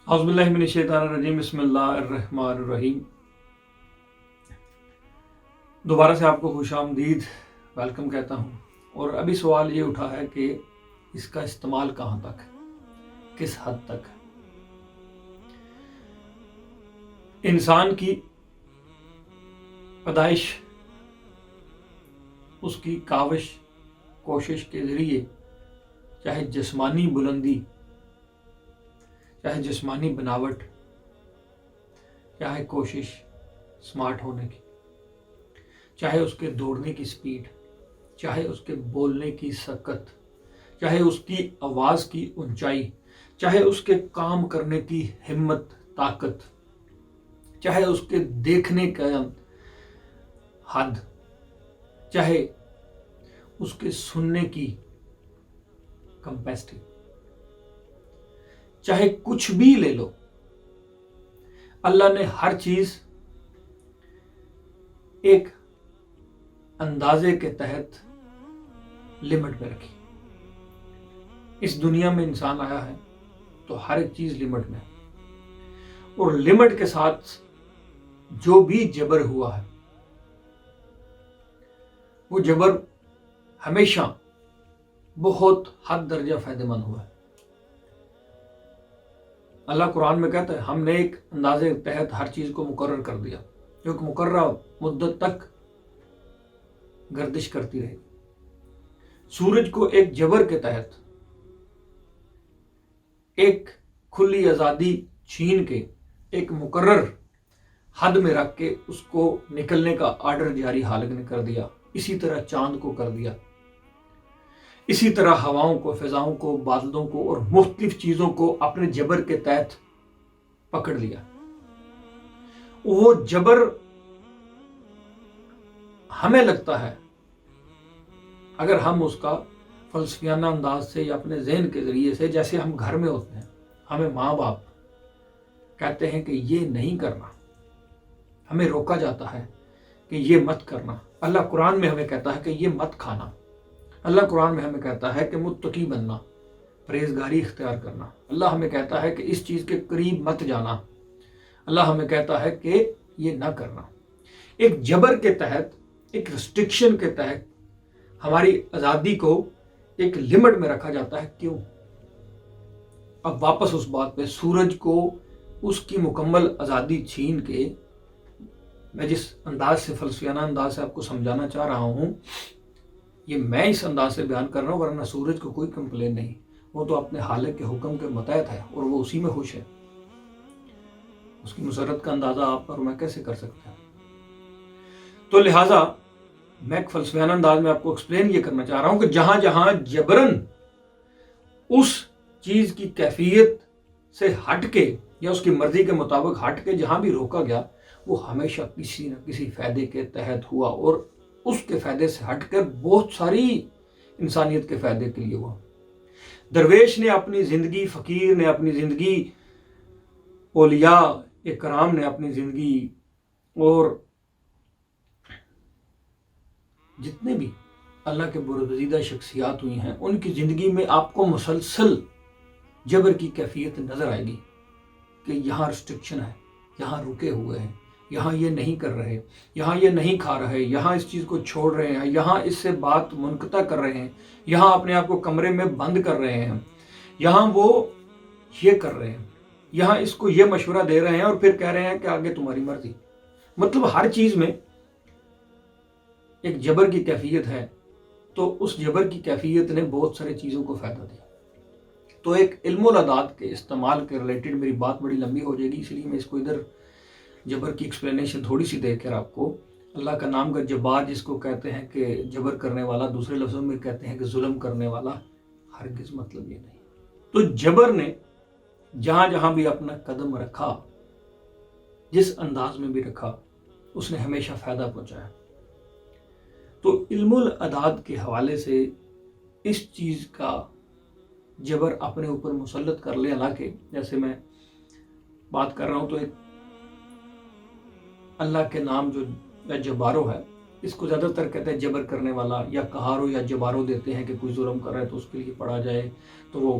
اعوذ باللہ من الشیطان الرجیم بسم اللہ الرحمن الرحیم۔ دوبارہ سے آپ کو خوش آمدید ویلکم کہتا ہوں۔ اور ابھی سوال یہ اٹھا ہے کہ اس کا استعمال کہاں تک، کس حد تک۔ انسان کی پیدائش اس کی کاوش کوشش کے ذریعے، چاہے جسمانی بلندی، چاہے جسمانی بناوٹ، چاہے کوشش سمارٹ ہونے کی، چاہے اس کے دوڑنے کی سپیڈ، چاہے اس کے بولنے کی سکت، چاہے اس کی آواز کی اونچائی، چاہے اس کے کام کرنے کی ہمت طاقت، چاہے اس کے دیکھنے کا حد، چاہے اس کے سننے کی کمپیسٹی، چاہے کچھ بھی لے لو، اللہ نے ہر چیز ایک اندازے کے تحت لمٹ میں رکھی۔ اس دنیا میں انسان آیا ہے تو ہر ایک چیز لمٹ میں ہے، اور لمٹ کے ساتھ جو بھی جبر ہوا ہے وہ جبر ہمیشہ بہت حد درجہ فائدہ مند ہوا ہے۔ اللہ قرآن میں کہتا ہے ہم نے ایک اندازے کے تحت ہر چیز کو مقرر کر دیا جو ایک مقررہ مدت تک گردش کرتی رہے۔ سورج کو ایک جبر کے تحت ایک کھلی آزادی چھین کے ایک مقرر حد میں رکھ کے اس کو نکلنے کا آرڈر جاری خالق نے کر دیا۔ اسی طرح چاند کو کر دیا، اسی طرح ہواؤں کو، فضاؤں کو، بادلوں کو اور مختلف چیزوں کو اپنے جبر کے تحت پکڑ لیا۔ وہ جبر ہمیں لگتا ہے اگر ہم اس کا فلسفیانہ انداز سے یا اپنے ذہن کے ذریعے سے، جیسے ہم گھر میں ہوتے ہیں، ہمیں ماں باپ کہتے ہیں کہ یہ نہیں کرنا، ہمیں روکا جاتا ہے کہ یہ مت کرنا۔ اللہ قرآن میں ہمیں کہتا ہے کہ یہ مت کھانا۔ اللہ قرآن میں ہمیں کہتا ہے کہ متقی بننا، پرہیزگاری اختیار کرنا۔ اللہ ہمیں کہتا ہے کہ اس چیز کے قریب مت جانا۔ اللہ ہمیں کہتا ہے کہ یہ نہ کرنا۔ ایک جبر کے تحت، ایک ریسٹرکشن کے تحت ہماری آزادی کو ایک لمٹ میں رکھا جاتا ہے۔ کیوں؟ اب واپس اس بات پہ، سورج کو اس کی مکمل آزادی چھین کے، میں جس انداز سے، فلسفیانہ انداز سے آپ کو سمجھانا چاہ رہا ہوں، یہ میں اس انداز سے بیان کر رہا ہوں، ورنہ سورج کو کوئی کمپلین نہیں، وہ تو اپنے خالق کے حکم کے متحد ہے اور وہ اسی میں خوش ہے۔ اس کی مسرت کا اندازہ آپ اور میں کیسے کر سکتے ہیں؟ تو لہٰذا میں ایک فلسفیانہ انداز میں آپ کو ایکسپلین یہ کرنا چاہ رہا ہوں کہ جہاں جہاں جبرن اس چیز کی کیفیت سے ہٹ کے یا اس کی مرضی کے مطابق ہٹ کے جہاں بھی روکا گیا، وہ ہمیشہ کسی نہ کسی فائدے کے تحت ہوا، اور اس کے فائدے سے ہٹ کر بہت ساری انسانیت کے فائدے کے لیے ہوا۔ درویش نے اپنی زندگی، فقیر نے اپنی زندگی، اولیاء اکرام نے اپنی زندگی، اور جتنے بھی اللہ کے برگزیدہ شخصیات ہوئی ہیں ان کی زندگی میں آپ کو مسلسل جبر کی کیفیت نظر آئے گی کہ یہاں ریسٹرکشن ہے، یہاں رکے ہوئے ہیں، یہاں یہ نہیں کر رہے، یہاں یہ نہیں کھا رہے، یہاں اس چیز کو چھوڑ رہے ہیں، یہاں اس سے بات منقطع کر رہے ہیں، یہاں اپنے آپ کو کمرے میں بند کر رہے ہیں، یہاں وہ یہ کر رہے ہیں، یہاں اس کو یہ مشورہ دے رہے ہیں اور پھر کہہ رہے ہیں کہ آگے تمہاری مرضی۔ مطلب ہر چیز میں ایک جبر کی کیفیت ہے، تو اس جبر کی کیفیت نے بہت سارے چیزوں کو فائدہ دیا۔ تو ایک علم العداد کے استعمال کے ریلیٹڈ میری بات بڑی لمبی ہو جائے گی، اس لیے میں اس کو ادھر جبر کی ایکسپلینیشن تھوڑی سی دے کر آپ کو، اللہ کا نام کا جبار جس کو کہتے ہیں کہ جبر کرنے والا، دوسرے لفظوں میں کہتے ہیں کہ ظلم کرنے والا، ہرگز مطلب یہ نہیں۔ تو جبر نے جہاں جہاں بھی اپنا قدم رکھا، جس انداز میں بھی رکھا، اس نے ہمیشہ فائدہ پہنچایا۔ تو علم العداد کے حوالے سے اس چیز کا جبر اپنے اوپر مسلط کر لے، حالانکہ جیسے میں بات کر رہا ہوں تو ایک اللہ کے نام جو جبارو ہے، اس کو زیادہ تر کہتے ہیں جبر کرنے والا، یا کہارو یا جبارو دیتے ہیں کہ کوئی ظلم کر رہا ہے تو اس کے لیے پڑھا جائے تو وہ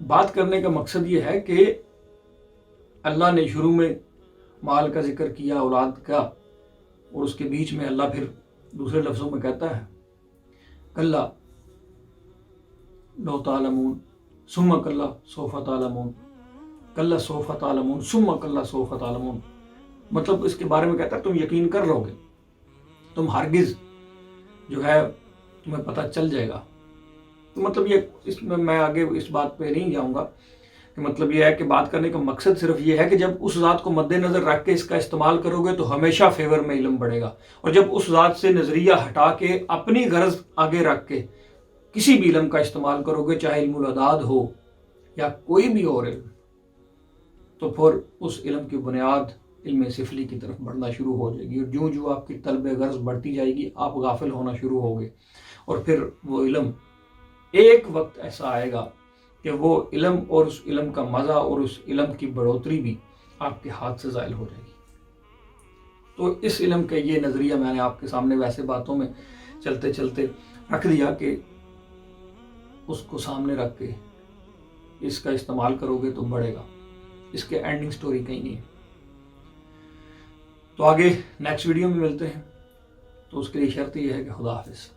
بات کرنے کا مقصد یہ ہے کہ اللہ نے شروع میں مال کا ذکر کیا، اولاد کا، اور اس کے بیچ میں اللہ پھر دوسرے لفظوں میں کہتا ہے کلا لو تعلمون ثم کلا سوف تعلمون، کلا سوف تعلمون ثم کلا سوف تعلمون، مطلب اس کے بارے میں کہتا ہے تم یقین کر لو گے، تم ہرگز جو ہے تمہیں پتہ چل جائے گا۔ تو مطلب یہ اس میں آگے اس بات پہ نہیں جاؤں گا کہ مطلب یہ ہے کہ بات کرنے کا مقصد صرف یہ ہے کہ جب اس ذات کو مد نظر رکھ کے اس کا استعمال کرو گے تو ہمیشہ فیور میں علم بڑھے گا، اور جب اس ذات سے نظریہ ہٹا کے اپنی غرض آگے رکھ کے کسی بھی علم کا استعمال کرو گے، چاہے علم العداد ہو یا کوئی بھی اور علم، تو پھر اس علم کی بنیاد علم سفلی کی طرف بڑھنا شروع ہو جائے گی، اور جو جو آپ کی طلب غرض بڑھتی جائے گی آپ غافل ہونا شروع ہوگے، اور پھر وہ علم ایک وقت ایسا آئے گا کہ وہ علم اور اس علم کا مزہ اور اس علم کی بڑھوتری بھی آپ کے ہاتھ سے زائل ہو جائے گی۔ تو اس علم کا یہ نظریہ میں نے آپ کے سامنے ویسے باتوں میں چلتے چلتے رکھ دیا کہ اس کو سامنے رکھ کے اس کا استعمال کرو گے تو بڑھے گا، اس کے اینڈنگ سٹوری کہیں نہیں ہے۔ تو آگے نیکسٹ ویڈیو میں ملتے ہیں، تو اس کے لیے شرط یہ ہے کہ خدا حافظ۔